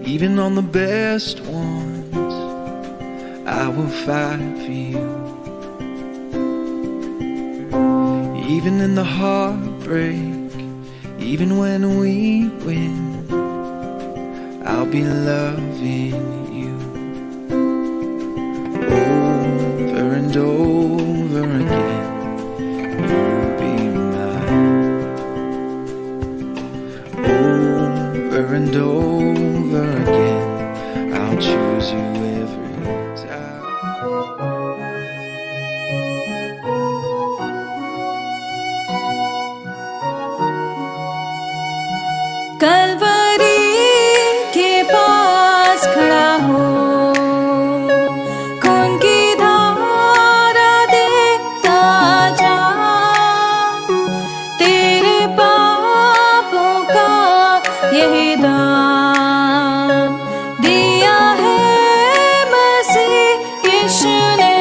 Even on the best ones, I will fight for you. Even in the heartbreak, even when we win, I'll be loving you. Over and over again, you'll be mine. Over and over again, I'll choose you every time. Kalvari के पास खड़ा हो, खून की धारा देखता जा, तेरे पापों का यही दाम दिया है मसीह यीशु ने।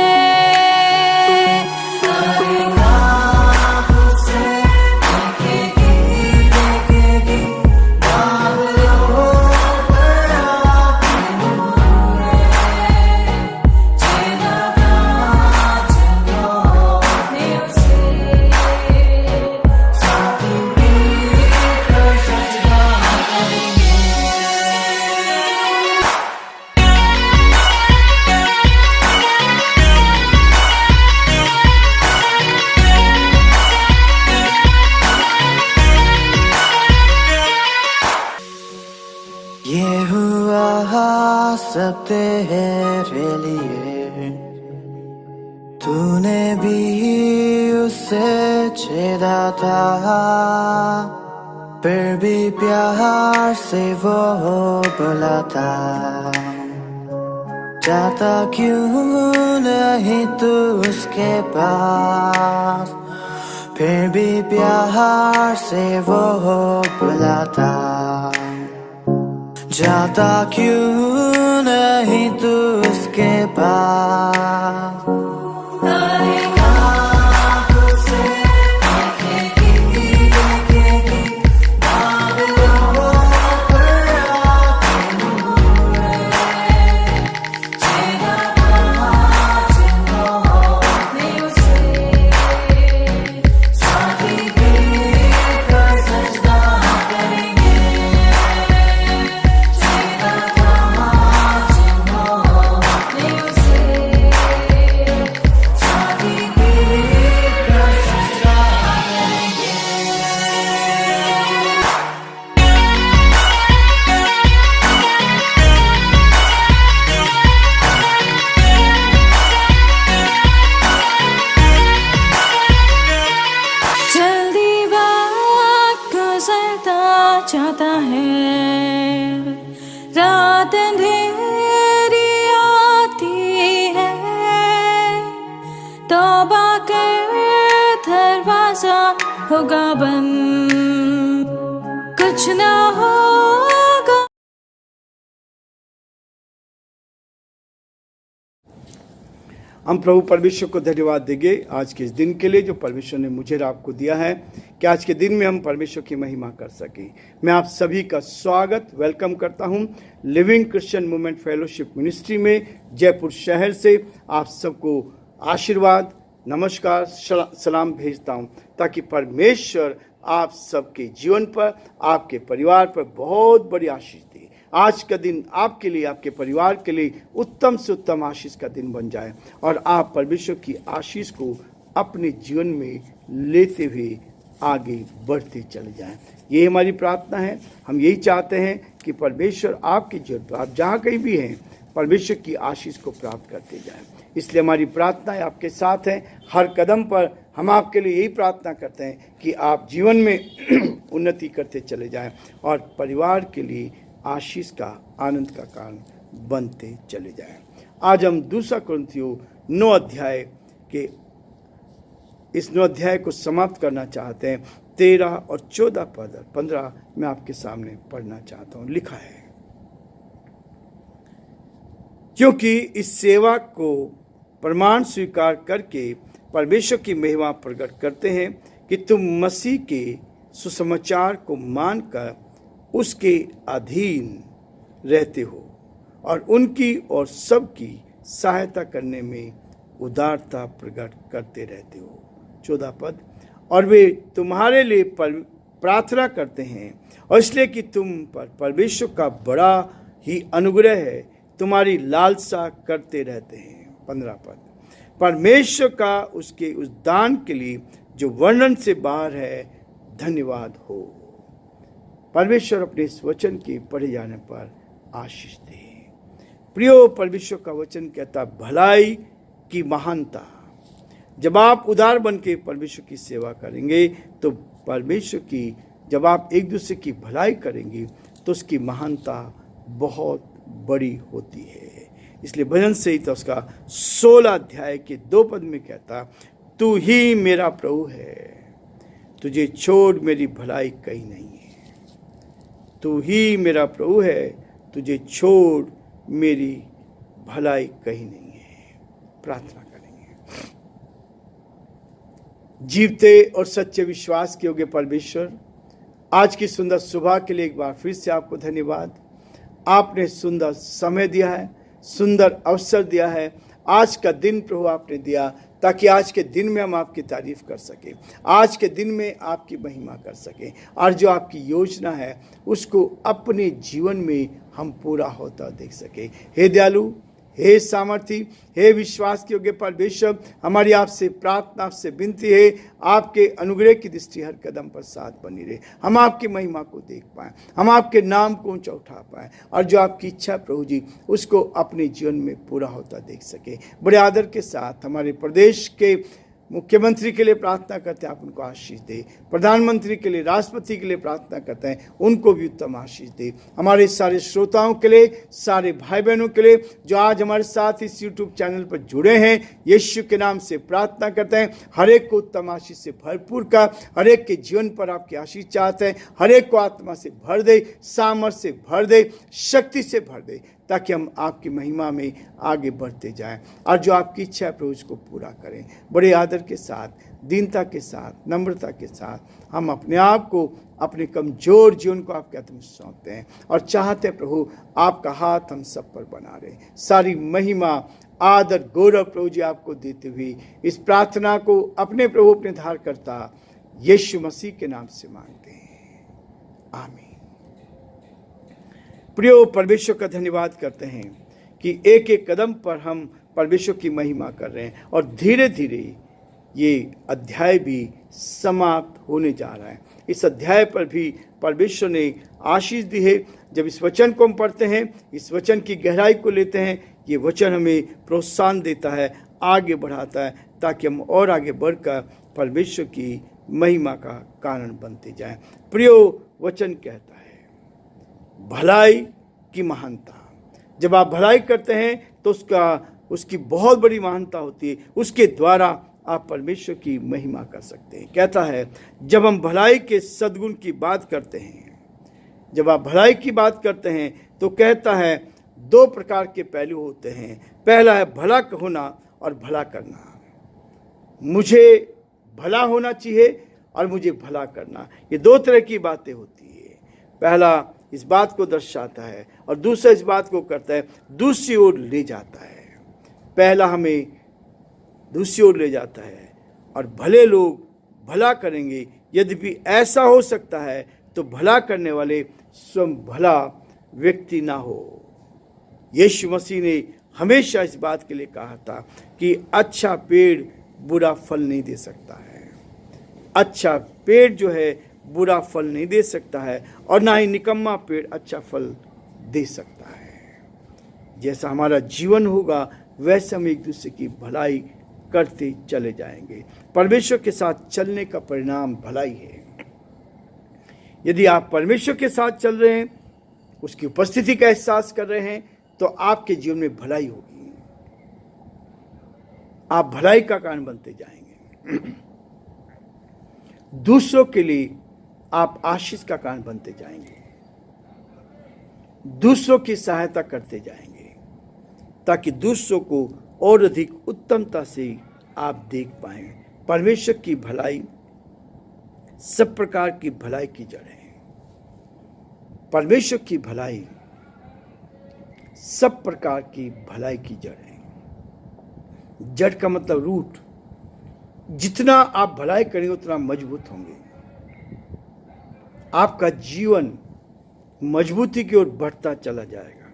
ये हुआ सब तेरे लिए, तूने भी उसे छेड़ा था, फिर भी प्यार से वो बुलाता, जाता क्यों नहीं तू उसके पास, फिर भी प्यार से वो बुलाता, जाता क्यों नहीं तू उसके पास। चाहता है, रात अंधेरी आती है, तौबा कर दरवाजा होगा बंद, कुछ ना होगा। हम प्रभु परमेश्वर को धन्यवाद देंगे आज के इस दिन के लिए जो परमेश्वर ने मुझे और आपको दिया है कि आज के दिन में हम परमेश्वर की महिमा कर सकें। मैं आप सभी का स्वागत वेलकम करता हूं living Christian movement fellowship ministry में जयपुर शहर से। आप सबको आशीर्वाद, नमस्कार, सलाम भेजता हूं ताकि परमेश्वर आप सबके जीवन पर, आपके परिवार पर बहुत बड़ी आशीष दे। आज का दिन आपके लिए, आपके परिवार के लिए उत्तम से उत्तम आशीष का दिन बन जाए और आप परमेश्वर की आशीष को अपने जीवन में लेते हुए आगे बढ़ते चले जाएं। ये हमारी प्रार्थना है। हम यही चाहते हैं कि परमेश्वर आपके जीवन पर, आप जहाँ कहीं भी हैं, परमेश्वर की आशीष को प्राप्त करते जाएं। इसलिए हमारी प्रार्थनाएं आपके साथ हैं। हर कदम पर हम आपके लिए यही प्रार्थना करते हैं कि आप जीवन में उन्नति करते चले जाएं और परिवार के लिए आशीष का, आनंद का कारण बनते चले जाएं। आज हम 2 कुरिन्थियों 9 अध्याय के इस 9 अध्याय को समाप्त करना चाहते हैं। 13 और 14 पद 15 मैं आपके सामने पढ़ना चाहता हूँ। लिखा है, क्योंकि इस सेवा को प्रमाण स्वीकार करके परमेश्वर की महिमा प्रकट करते हैं कि तुम मसीह के सुसमाचार को मानकर उसके अधीन रहते हो और उनकी और सबकी सहायता करने में उदारता प्रकट करते रहते हो। 14 पद, और वे तुम्हारे लिए प्रार्थना करते हैं और इसलिए कि तुम पर परमेश्वर का बड़ा ही अनुग्रह है, तुम्हारी लालसा करते रहते हैं। 15 पद, परमेश्वर का उसके उस दान के लिए जो वर्णन से बाहर है धन्यवाद हो। परमेश्वर अपने इस वचन के पढ़े जाने पर आशीष दे। प्रियो, परमेश्वर का वचन कहता भलाई की महानता। जब आप उदार बन के परमेश्वर की सेवा करेंगे तो परमेश्वर की, जब आप एक दूसरे की भलाई करेंगे तो उसकी महानता बहुत बड़ी होती है। इसलिए भजन संहिता उसका 16 अध्याय के 2 पद में कहता, तू ही मेरा प्रभु है, तुझे छोड़ मेरी भलाई कहीं नहीं है। तू ही मेरा प्रभु है, तुझे छोड़ मेरी भलाई कहीं नहीं है। प्रार्थना करेंगे। जीवते और सच्चे विश्वास के योग्य परमेश्वर, आज की सुंदर सुबह के लिए एक बार फिर से आपको धन्यवाद। आपने सुंदर समय दिया है, सुंदर अवसर दिया है। आज का दिन प्रभु आपने दिया ताकि आज के दिन में हम आपकी तारीफ कर सकें, आज के दिन में आपकी महिमा कर सकें और जो आपकी योजना है उसको अपने जीवन में हम पूरा होता देख सकें। हे दयालु, हे सामर्थी, हे विश्वास के योग्य परमेश्वर, हमारी आपसे प्रार्थना, आपसे विनती है, आपके अनुग्रह की दृष्टि हर कदम पर साथ बनी रहे। हम आपकी महिमा को देख पाएं, हम आपके नाम को ऊंचा उठा पाएं और जो आपकी इच्छा प्रभु जी उसको अपने जीवन में पूरा होता देख सके। बड़े आदर के साथ हमारे प्रदेश के मुख्यमंत्री के लिए प्रार्थना करते हैं, आप उनको आशीष दे। प्रधानमंत्री के लिए, राष्ट्रपति के लिए प्रार्थना करते हैं, उनको भी उत्तम आशीष दे। हमारे सारे श्रोताओं के लिए, सारे भाई बहनों के लिए जो आज हमारे साथ इस YouTube चैनल पर जुड़े हैं, यीशु के नाम से प्रार्थना करते हैं, हर एक को उत्तम आशीष से भरपूर का, हर एक के जीवन पर आपकी आशीष चाहते हैं, हर एक को आत्मा से भर दे, सामर्थ से भर दे, शक्ति से भर दे, ताकि हम आपकी महिमा में आगे बढ़ते जाएं और जो आपकी इच्छा है प्रभु उसको पूरा करें। बड़े आदर के साथ, दीनता के साथ, नम्रता के साथ हम अपने आप को, अपने कमजोर जीवन को आपके हाथ में सौंपते हैं और चाहते हैं प्रभु आपका हाथ हम सब पर बना रहे। सारी महिमा, आदर, गौरव प्रभु जी आपको देते हुए इस प्रार्थना को अपने प्रभु, अपने धार करता यीशु मसीह के नाम से मांगते हैं, आमीन। प्रियो, परमेश्वर का धन्यवाद करते हैं कि एक एक कदम पर हम परमेश्वर की महिमा कर रहे हैं और धीरे धीरे ये अध्याय भी समाप्त होने जा रहा है। इस अध्याय पर भी परमेश्वर ने आशीष दी है। जब इस वचन को हम पढ़ते हैं, इस वचन की गहराई को लेते हैं, ये वचन हमें प्रोत्साहन देता है, आगे बढ़ाता है, ताकि हम और आगे बढ़कर परमेश्वर की महिमा का कारण बनते जाएं। प्रियो, वचन कहता है भलाई की महानता। जब आप भलाई करते हैं तो उसकी बहुत बड़ी महानता होती है, उसके द्वारा आप परमेश्वर की महिमा कर सकते हैं। कहता है जब हम भलाई के सद्गुण की बात करते हैं, जब आप भलाई की बात करते हैं तो कहता है 2 प्रकार के पहलू होते हैं। पहला है भला होना और भला करना। मुझे भला होना चाहिए और मुझे भला करना, ये 2 तरह की बातें होती है। पहला इस बात को दर्शाता है और दूसरा इस बात को करता है, दूसरी ओर ले जाता है। पहला हमें दूसरी ओर ले जाता है और भले लोग भला करेंगे, यद्यपि ऐसा हो सकता है तो भला करने वाले स्वयं भला व्यक्ति ना हो। यीशु मसीह ने हमेशा इस बात के लिए कहा था कि अच्छा पेड़ बुरा फल नहीं दे सकता है। अच्छा पेड़ जो है बुरा फल नहीं दे सकता है और ना ही निकम्मा पेड़ अच्छा फल दे सकता है। जैसा हमारा जीवन होगा वैसे हम एक दूसरे की भलाई करते चले जाएंगे। परमेश्वर के साथ चलने का परिणाम भलाई है। यदि आप परमेश्वर के साथ चल रहे हैं, उसकी उपस्थिति का एहसास कर रहे हैं, तो आपके जीवन में भलाई होगी। आप भलाई का कारण बनते जाएंगे। दूसरों के लिए आप आशीष का कारण बनते जाएंगे। दूसरों की सहायता करते जाएंगे ताकि दूसरों को और अधिक उत्तमता से आप देख पाएं। परमेश्वर की भलाई सब प्रकार की भलाई की जड़ है। परमेश्वर की भलाई सब प्रकार की भलाई की जड़ है। जड़ का मतलब रूट। जितना आप भलाई करेंगे उतना मजबूत होंगे। आपका जीवन मजबूती की ओर बढ़ता चला जाएगा।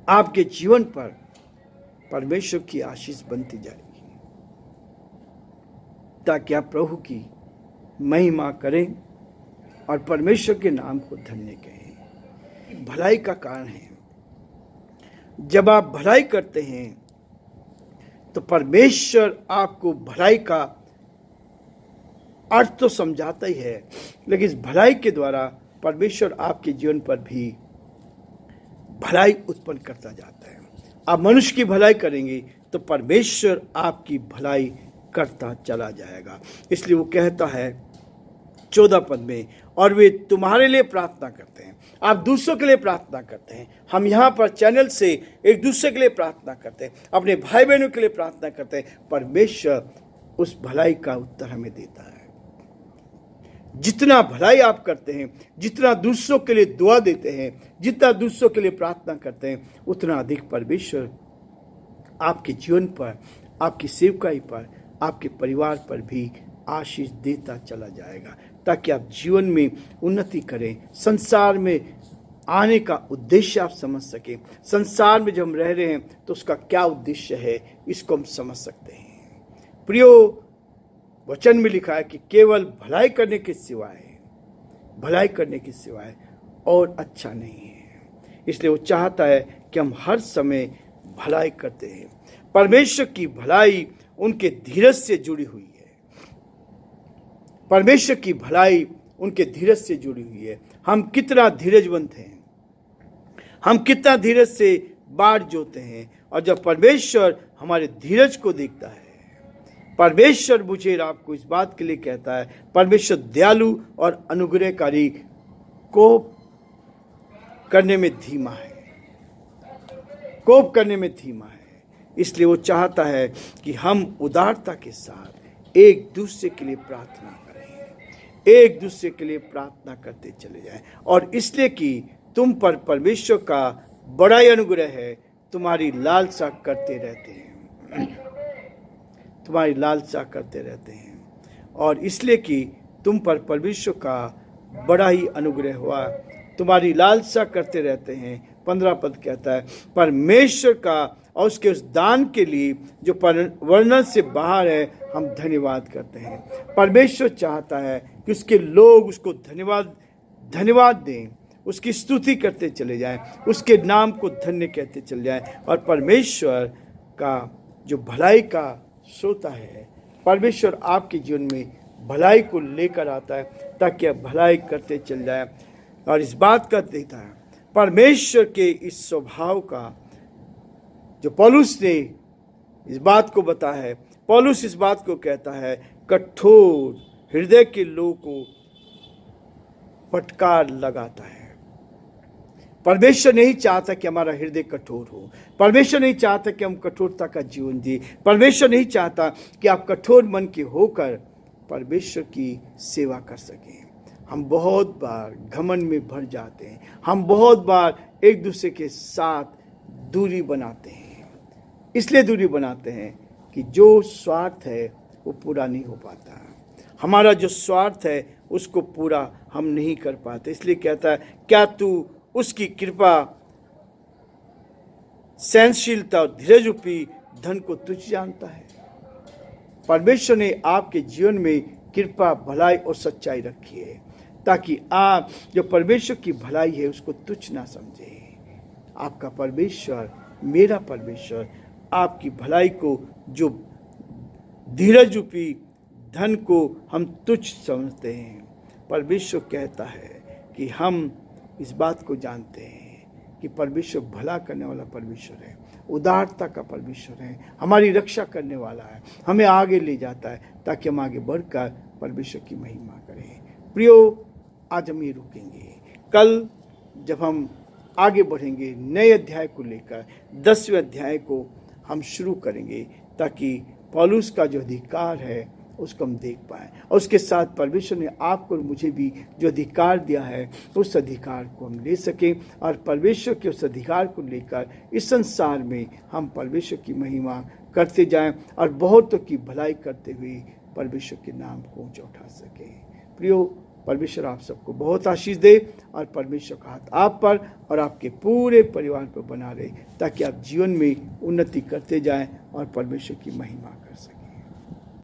आपके जीवन पर परमेश्वर की आशीष बनती जाएगी, ताकि आप प्रभु की महिमा करें और परमेश्वर के नाम को धन्य कहें। भलाई का कारण है। जब आप भलाई करते हैं तो परमेश्वर आपको भलाई का अर्थ तो समझाता ही है, लेकिन इस भलाई के द्वारा परमेश्वर आपके जीवन पर भी भलाई उत्पन्न करता जाता है। आप मनुष्य की भलाई करेंगे तो परमेश्वर आपकी भलाई करता चला जाएगा। इसलिए वो कहता है 14 पद में, और वे तुम्हारे लिए प्रार्थना करते हैं। आप दूसरों के लिए प्रार्थना करते हैं। हम यहाँ पर चैनल से एक दूसरे के लिए प्रार्थना करते हैं, अपने भाई बहनों के लिए प्रार्थना करते हैं। परमेश्वर उस भलाई का उत्तर हमें देता है। जितना भलाई आप करते हैं, जितना दूसरों के लिए दुआ देते हैं, जितना दूसरों के लिए प्रार्थना करते हैं, उतना अधिक परमेश्वर आपके जीवन पर, आपकी सेवकाई पर, आपके परिवार पर भी आशीष देता चला जाएगा, ताकि आप जीवन में उन्नति करें। संसार में आने का उद्देश्य आप समझ सकें। संसार में जब हम रह रहे हैं तो उसका क्या उद्देश्य है, इसको हम समझ सकते हैं। प्रियो, वचन में लिखा है कि केवल भलाई करने के सिवाय और अच्छा नहीं है। इसलिए वो चाहता है कि हम हर समय भलाई करते हैं। परमेश्वर की भलाई उनके धीरज से जुड़ी हुई है। परमेश्वर की भलाई उनके धीरज से जुड़ी हुई है। हम कितना धीरजवंत हैं, हम कितना धीरज से बाढ़ जोते हैं। और जब परमेश्वर हमारे धीरज को देखता है, परमेश्वर मुझे आपको इस बात के लिए कहता है, परमेश्वर दयालु और अनुग्रहकारी कोप करने में धीमा है, कोप करने में धीमा है। इसलिए वो चाहता है कि हम उदारता के साथ एक दूसरे के लिए प्रार्थना करें, एक दूसरे के लिए प्रार्थना करते चले जाएं। और इसलिए कि तुम पर परमेश्वर का बड़ा ही अनुग्रह है, तुम्हारी लालसा करते रहते हैं, तुम्हारी लालसा करते रहते हैं। और इसलिए कि तुम पर परमेश्वर का बड़ा ही अनुग्रह हुआ, तुम्हारी लालसा करते रहते हैं। 15 पद कहता है, परमेश्वर का और उसके उस दान के लिए जो वर्णन से बाहर है, हम धन्यवाद करते हैं। परमेश्वर चाहता है कि उसके लोग उसको धन्यवाद दें, उसकी स्तुति करते चले जाएं, उसके नाम को धन्य कहते चले जाएं। और परमेश्वर का जो भलाई का श्रोता है, परमेश्वर आपके जीवन में भलाई को लेकर आता है, ताकि आप भलाई करते चले जाएं। और इस बात का देता है, परमेश्वर के इस स्वभाव का जो पौलुस ने इस बात को बताया है, पौलुस इस बात को कहता है, कठोर हृदय के लोगों को फटकार लगाता है। परमेश्वर नहीं चाहता कि हमारा हृदय कठोर हो। परमेश्वर नहीं चाहता कि हम कठोरता का जीवन जिए। परमेश्वर नहीं चाहता कि आप कठोर मन के होकर परमेश्वर की सेवा कर सकें। हम बहुत बार घमंड में भर जाते हैं, हम बहुत बार एक दूसरे के साथ दूरी बनाते हैं। इसलिए दूरी बनाते हैं कि जो स्वार्थ है वो पूरा नहीं हो पाता। हमारा जो स्वार्थ है उसको पूरा हम नहीं कर पाते। इसलिए कहता है, क्या तू उसकी कृपा, सहनशीलता और धीरज रूपी धन को तुझ जानता है। परमेश्वर ने आपके जीवन में कृपा, भलाई और सच्चाई रखी है, ताकि आप जो परमेश्वर की भलाई है उसको तुच्छ ना समझे। आपका परमेश्वर, मेरा परमेश्वर, आपकी भलाई को, जो धीरज रूपी धन को हम तुच्छ समझते हैं, परमेश्वर कहता है कि हम इस बात को जानते हैं कि परमेश्वर भला करने वाला परमेश्वर है, उदारता का परमेश्वर है, हमारी रक्षा करने वाला है, हमें आगे ले जाता है, ताकि हम आगे बढ़कर परमेश्वर की महिमा करें। प्रियो, आज हम ये रुकेंगे। कल जब हम आगे बढ़ेंगे नए अध्याय को लेकर, 10वें अध्याय को हम शुरू करेंगे, ताकि पौलुस का जो अधिकार है उसको हम देख पाएँ, और उसके साथ परमेश्वर ने आपको और मुझे भी जो अधिकार दिया है उस अधिकार को हम ले सकें, और परमेश्वर के उस अधिकार को लेकर इस संसार में हम परमेश्वर की महिमा करते जाएं और बहुतों की भलाई करते हुए परमेश्वर के नाम को ऊंचा उठा सकें। प्रियो, परमेश्वर आप सबको बहुत आशीष दे, और परमेश्वर का हाथ आप पर और आपके पूरे परिवार पर बना रहे, ताकि आप जीवन में उन्नति करते जाएं और परमेश्वर की महिमा कर सकें।